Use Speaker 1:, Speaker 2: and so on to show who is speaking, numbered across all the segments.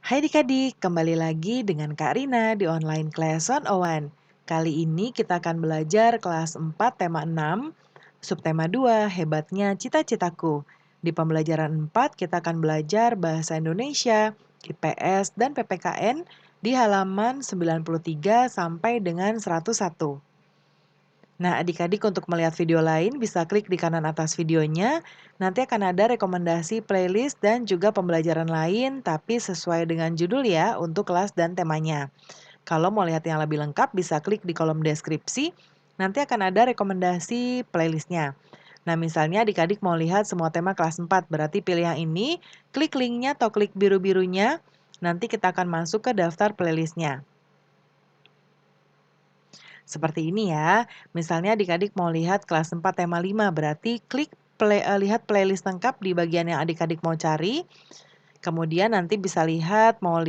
Speaker 1: Hai adik-adik, kembali lagi dengan Kak Rina di online class 101. Kali ini kita akan belajar kelas 4 tema 6, subtema 2, hebatnya cita-citaku. Di pembelajaran 4 kita akan belajar bahasa Indonesia, IPS, dan PPKN di halaman 93 sampai dengan 101. Nah, adik-adik untuk melihat video lain bisa klik di kanan atas videonya. Nanti akan ada rekomendasi playlist dan juga pembelajaran lain, tapi sesuai dengan judul ya untuk kelas dan temanya. Kalau mau lihat yang lebih lengkap bisa klik di kolom deskripsi. Nanti akan ada rekomendasi playlistnya. Nah, misalnya adik-adik mau lihat semua tema kelas 4, berarti pilih yang ini, klik linknya atau klik biru-birunya, nanti kita akan masuk ke daftar playlistnya. Seperti ini ya, misalnya adik-adik mau lihat kelas 4 tema 5, berarti klik lihat playlist lengkap di bagian yang adik-adik mau cari. Kemudian nanti bisa lihat mau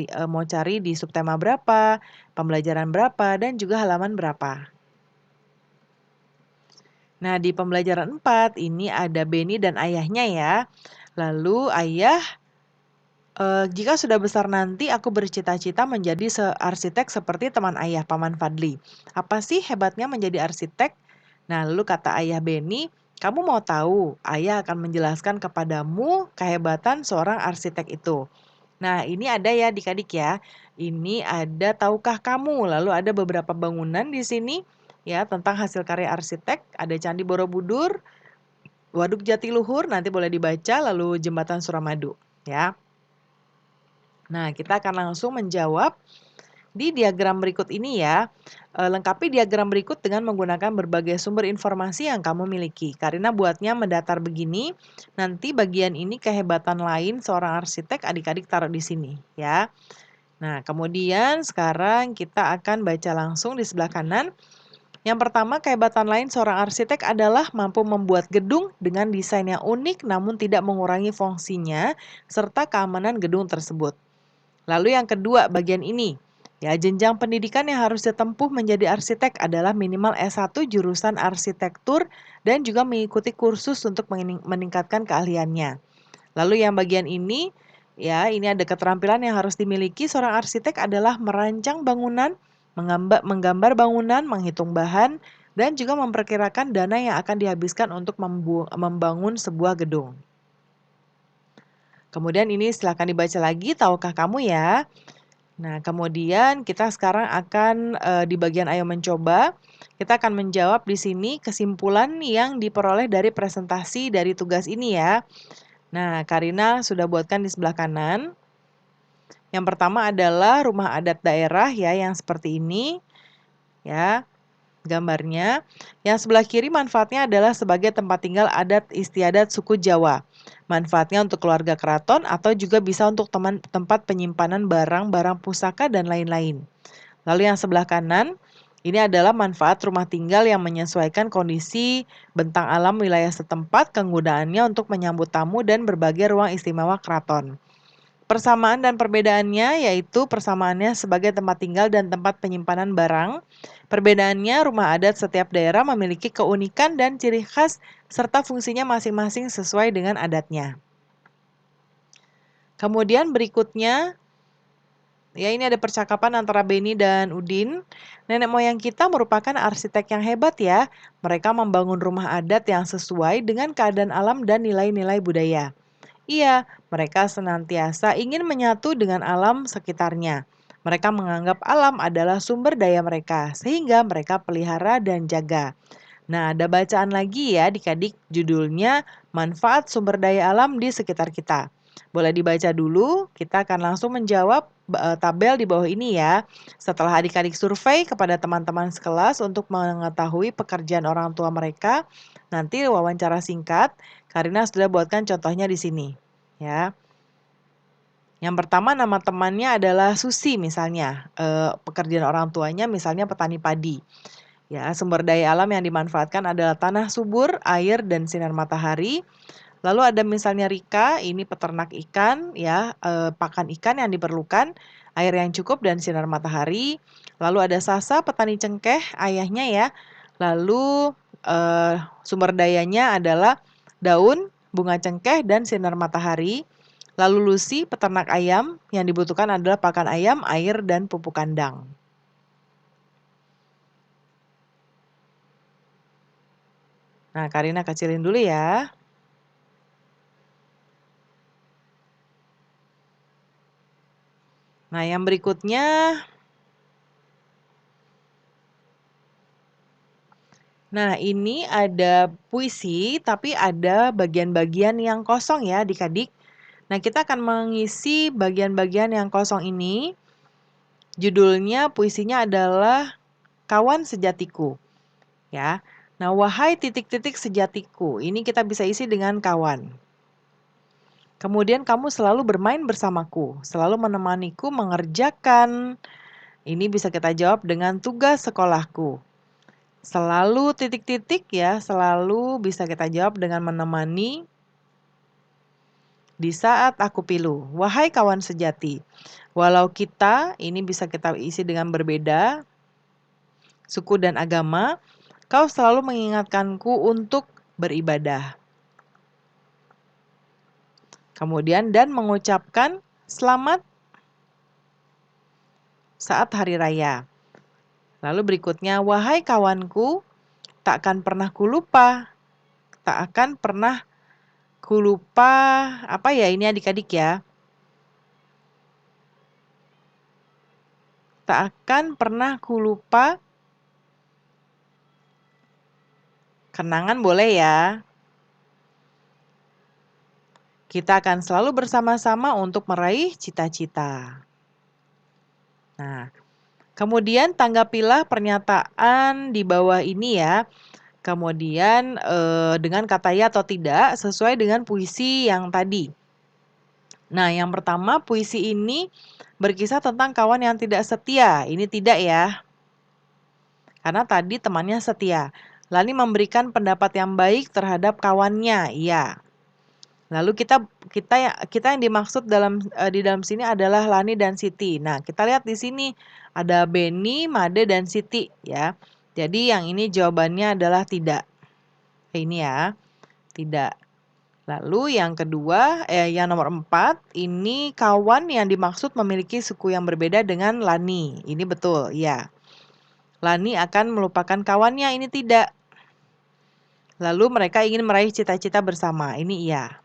Speaker 1: cari di subtema berapa, pembelajaran berapa, dan juga halaman berapa. Nah, di pembelajaran 4 ini ada Beni dan ayahnya ya. Lalu ayah, jika sudah besar nanti aku bercita-cita menjadi arsitek seperti teman ayah, Paman Fadli. Apa sih hebatnya menjadi arsitek? Nah, lalu kata ayah Beni, kamu mau tahu? Ayah akan menjelaskan kepadamu kehebatan seorang arsitek itu. Nah, ini ada ya adik-adik ya. Ini ada tahukah kamu? Lalu ada beberapa bangunan di sini ya tentang hasil karya arsitek. Ada Candi Borobudur, Waduk Jatiluhur, nanti boleh dibaca, lalu Jembatan Suramadu ya. Nah, kita akan langsung menjawab di diagram berikut ini ya. Lengkapi diagram berikut dengan menggunakan berbagai sumber informasi yang kamu miliki. Karena buatnya mendatar begini, nanti bagian ini kehebatan lain seorang arsitek adik-adik taruh di sini ya. Nah, kemudian sekarang kita akan baca langsung di sebelah kanan. Yang pertama, kehebatan lain seorang arsitek adalah mampu membuat gedung dengan desain yang unik namun tidak mengurangi fungsinya serta keamanan gedung tersebut. Lalu yang kedua, bagian ini. Ya, jenjang pendidikan yang harus ditempuh menjadi arsitek adalah minimal S1 jurusan arsitektur dan juga mengikuti kursus untuk meningkatkan keahliannya. Lalu yang bagian ini, ya ini ada keterampilan yang harus dimiliki seorang arsitek adalah merancang bangunan, menggambar bangunan, menghitung bahan, dan juga memperkirakan dana yang akan dihabiskan untuk membangun sebuah gedung. Kemudian ini silakan dibaca lagi, tahukah kamu ya? Nah, kemudian kita sekarang akan di bagian ayo mencoba, kita akan menjawab di sini kesimpulan yang diperoleh dari presentasi dari tugas ini ya. Nah, Karina sudah buatkan di sebelah kanan. Yang pertama adalah rumah adat daerah ya yang seperti ini. Ya, gambarnya. Yang sebelah kiri manfaatnya adalah sebagai tempat tinggal adat istiadat suku Jawa. Manfaatnya untuk keluarga keraton atau juga bisa untuk tempat penyimpanan barang-barang pusaka dan lain-lain. Lalu yang sebelah kanan, ini adalah manfaat rumah tinggal yang menyesuaikan kondisi bentang alam wilayah setempat, kegunaannya untuk menyambut tamu dan berbagai ruang istimewa keraton. Persamaan dan perbedaannya yaitu persamaannya sebagai tempat tinggal dan tempat penyimpanan barang. Perbedaannya rumah adat setiap daerah memiliki keunikan dan ciri khas serta fungsinya masing-masing sesuai dengan adatnya. Kemudian berikutnya, ya ini ada percakapan antara Beni dan Udin. Nenek moyang kita merupakan arsitek yang hebat ya. Mereka membangun rumah adat yang sesuai dengan keadaan alam dan nilai-nilai budaya. Iya, mereka senantiasa ingin menyatu dengan alam sekitarnya. Mereka menganggap alam adalah sumber daya mereka, sehingga mereka pelihara dan jaga. Nah, ada bacaan lagi ya adik-adik, judulnya Manfaat Sumber Daya Alam di Sekitar Kita. Boleh dibaca dulu, kita akan langsung menjawab tabel di bawah ini ya. Setelah adik-adik survei kepada teman-teman sekelas untuk mengetahui pekerjaan orang tua mereka, nanti wawancara singkat, Karina sudah buatkan contohnya di sini. Ya. Yang pertama nama temannya adalah Susi misalnya, pekerjaan orang tuanya misalnya petani padi. Ya, sumber daya alam yang dimanfaatkan adalah tanah subur, air, dan sinar matahari. Lalu ada misalnya Rika, ini peternak ikan, ya, pakan ikan yang diperlukan, air yang cukup dan sinar matahari. Lalu ada Sasa, petani cengkeh, ayahnya ya. Lalu sumber dayanya adalah daun, bunga cengkeh, dan sinar matahari. Lalu Lucy, peternak ayam, yang dibutuhkan adalah pakan ayam, air, dan pupuk kandang. Nah, Karina kecilin dulu ya. Nah, yang berikutnya, nah ini ada puisi, tapi ada bagian-bagian yang kosong ya adik-adik. Nah, kita akan mengisi bagian-bagian yang kosong ini. Judulnya puisinya adalah Kawan Sejatiku. Ya. Nah, wahai titik-titik sejatiku, ini kita bisa isi dengan kawan. Kemudian kamu selalu bermain bersamaku, selalu menemaniku mengerjakan. Ini bisa kita jawab dengan tugas sekolahku. Selalu titik-titik ya, selalu bisa kita jawab dengan menemani di saat aku pilu. Wahai kawan sejati, walau kita, ini bisa kita isi dengan berbeda, suku dan agama, kau selalu mengingatkanku untuk beribadah. Kemudian dan mengucapkan selamat saat hari raya. Lalu berikutnya, wahai kawanku, takkan pernah kulupa, tak akan pernah kulupa, apa ya ini adik-adik ya? Tak akan pernah kulupa, kenangan boleh ya. Kita akan selalu bersama-sama untuk meraih cita-cita. Nah, kemudian tanggapilah pernyataan di bawah ini ya. Kemudian dengan kata ya atau tidak sesuai dengan puisi yang tadi. Nah, yang pertama puisi ini berkisah tentang kawan yang tidak setia. Ini tidak ya. Karena tadi temannya setia. Lani memberikan pendapat yang baik terhadap kawannya. Iya. Lalu kita yang dimaksud di dalam sini adalah Lani dan Siti. Nah, kita lihat di sini ada Beni, Made dan Siti ya. Jadi yang ini jawabannya adalah tidak. Ini ya, tidak. Lalu yang kedua, yang nomor 4, ini kawan yang dimaksud memiliki suku yang berbeda dengan Lani. Ini betul, ya. Lani akan melupakan kawannya, ini tidak. Lalu mereka ingin meraih cita-cita bersama, ini iya.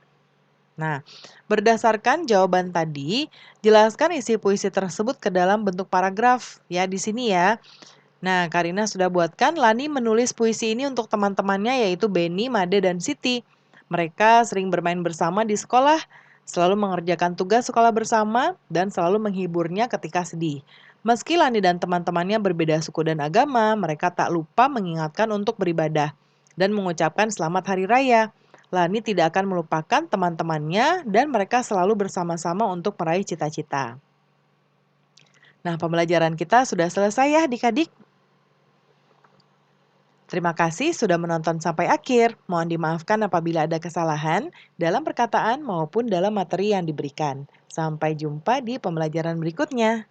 Speaker 1: Nah, berdasarkan jawaban tadi, jelaskan isi puisi tersebut ke dalam bentuk paragraf ya di sini ya. Nah, Karina sudah buatkan Lani menulis puisi ini untuk teman-temannya yaitu Beni, Made, dan Siti. Mereka sering bermain bersama di sekolah, selalu mengerjakan tugas sekolah bersama, dan selalu menghiburnya ketika sedih. Meski Lani dan teman-temannya berbeda suku dan agama, mereka tak lupa mengingatkan untuk beribadah dan mengucapkan selamat hari raya. Lani tidak akan melupakan teman-temannya dan mereka selalu bersama-sama untuk meraih cita-cita. Nah, pembelajaran kita sudah selesai ya adik-adik. Terima kasih sudah menonton sampai akhir. Mohon dimaafkan apabila ada kesalahan dalam perkataan maupun dalam materi yang diberikan. Sampai jumpa di pembelajaran berikutnya.